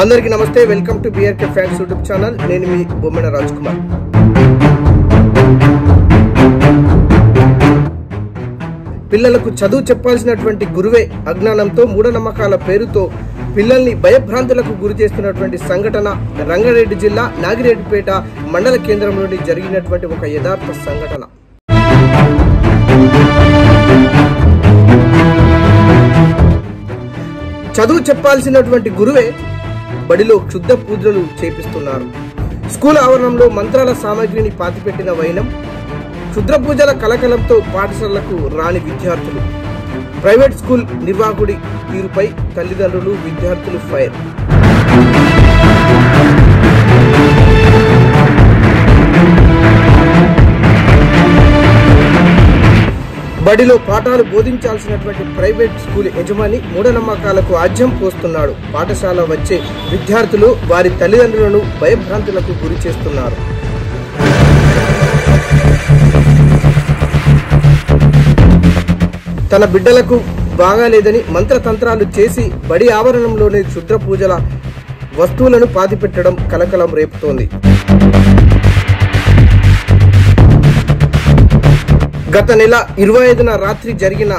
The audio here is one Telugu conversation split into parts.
అందరికీ నమస్తే, welcome to BRK facts YouTube channel. నేను మీ బొమ్మిన రాజ్ కుమార్. పిల్లలకు చదువు చెప్పాల్సినటువంటి గురువే అజ్ఞానంతో మూఢనమ్మకాల పేరుతో పిల్లల్ని భయభ్రాంతులకు గురి చేస్తున్నటువంటి సంఘటన రంగారెడ్డి జిల్లా నాగిరెడ్డిపేట మండల కేంద్రంలోని జరిగినటువంటి ఒక యథార్థ సంఘటన. చదువు చెప్పాల్సినటువంటి గురువే బడిలో క్షుద్ర పూజలు చేపిస్తున్నారు. స్కూల్ ఆవరణంలో మంత్రాల సామాగ్రిని పాతిపెట్టిన వైనం, క్షుద్ర పూజల కలకలంతో పాఠశాలకు రాని విద్యార్థులు. ప్రైవేట్ స్కూల్ నిర్వాహకుడి తీరుపై తల్లిదండ్రులు, విద్యార్థులు ఫైర్. బడిలో పాఠాలు బోధించాల్సినటువంటి ప్రైవేట్ స్కూల్ యజమాని మూఢనమ్మకాలకు ఆజ్యం పోస్తున్నాడు. పాఠశాల వచ్చే విద్యార్థులు వారి తల్లిదండ్రులను భయభ్రాంతులకు గురి చేస్తున్నారు. తన బిడ్డలకు బాగాలేదని మంత్రతంత్రాలు చేసి బడి ఆవరణంలోని క్షుద్ర పూజల వస్తువులను పాతిపెట్టడం కలకలం రేపుతోంది. గత నెల 25న రాత్రి జరిగిన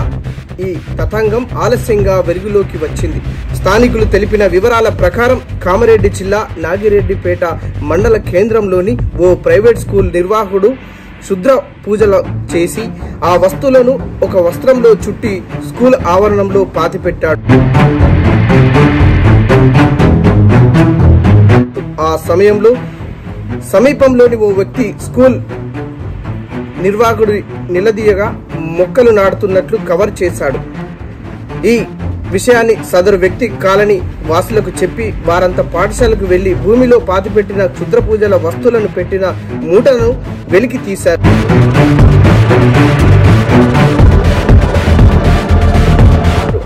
ఈ తతంగం ఆలస్యంగా వెలుగులోకి వచ్చింది. స్థానికులు తెలిపిన వివరాల ప్రకారం కామారెడ్డి జిల్లా నాగిరెడ్డిపేట మండల కేంద్రంలోని ఓ ప్రైవేట్ స్కూల్ నిర్వాహకుడు క్షుద్ర పూజలు చేసి ఆ వస్తువులను ఒక వస్త్రంలో చుట్టి స్కూల్ ఆవరణంలో పాతిపెట్టాడు. ఆ సమయంలో సమీపంలోని ఓ వ్యక్తి స్కూల్ నిర్వాహకుడు నిలదీయగా మొక్కలు నాటుతున్నట్లు కవర్ చేశాడు. ఈ విషయాన్ని సదరు వ్యక్తి కాలనీ వాసులకు చెప్పి వారంతా పాఠశాలకు వెళ్లి భూమిలో పాతిపెట్టిన క్షుద్ర పూజల వస్తువులను పెట్టిన మూటను వెలికి తీశారు.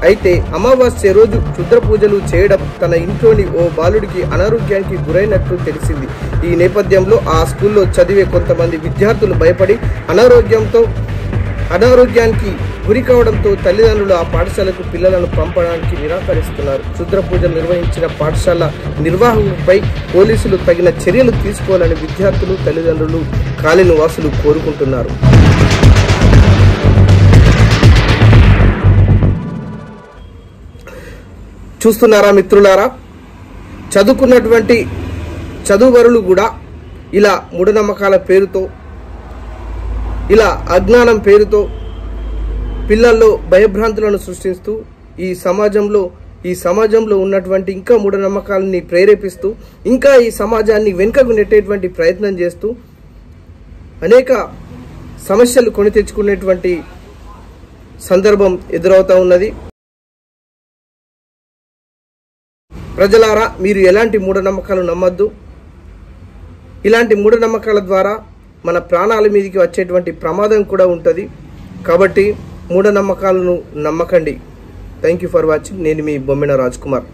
అయితే అమావాస్య రోజు క్షుద్ర పూజలు చేయడం తన ఇంట్లోని ఓ బాలుడికి అనారోగ్యానికి గురైనట్లు తెలిసింది. ఈ నేపథ్యంలో ఆ స్కూల్లో చదివే కొంతమంది విద్యార్థులు భయపడి అనారోగ్యానికి గురి కావడంతో తల్లిదండ్రులు ఆ పాఠశాలకు పిల్లలను పంపడానికి నిరాకరిస్తున్నారు. క్షుద్ర పూజలు నిర్వహించిన పాఠశాల నిర్వాహకులపై పోలీసులు తగిన చర్యలు తీసుకోవాలని విద్యార్థులు, తల్లిదండ్రులు, కాలనీ వాసులు కోరుకుంటున్నారు. చూస్తున్నారా మిత్రులారా, చదువుకున్నటువంటి చదువువరులు కూడా ఇలా మూఢనమ్మకాల పేరుతో, ఇలా అజ్ఞానం పేరుతో పిల్లల్లో భయభ్రాంతులను సృష్టిస్తూ ఈ సమాజంలో ఉన్నటువంటి ఇంకా మూఢనమ్మకాలని ప్రేరేపిస్తూ ఇంకా ఈ సమాజాన్ని వెనుకకు నెట్టేటువంటి ప్రయత్నం చేస్తూ అనేక సమస్యలు కొని తెచ్చుకునేటువంటి సందర్భం ఎదురవుతా ఉన్నది. ప్రజలారా, మీరు ఎలాంటి మూఢనమ్మకాలు నమ్మద్దు. ఇలాంటి మూఢనమ్మకాల ద్వారా మన ప్రాణాల మీదకి వచ్చేటువంటి ప్రమాదం కూడా ఉంటుంది. కాబట్టి మూఢనమ్మకాలను నమ్మకండి. Thank you for watching. నేను మీ బొమ్మిన రాజ్ కుమార్.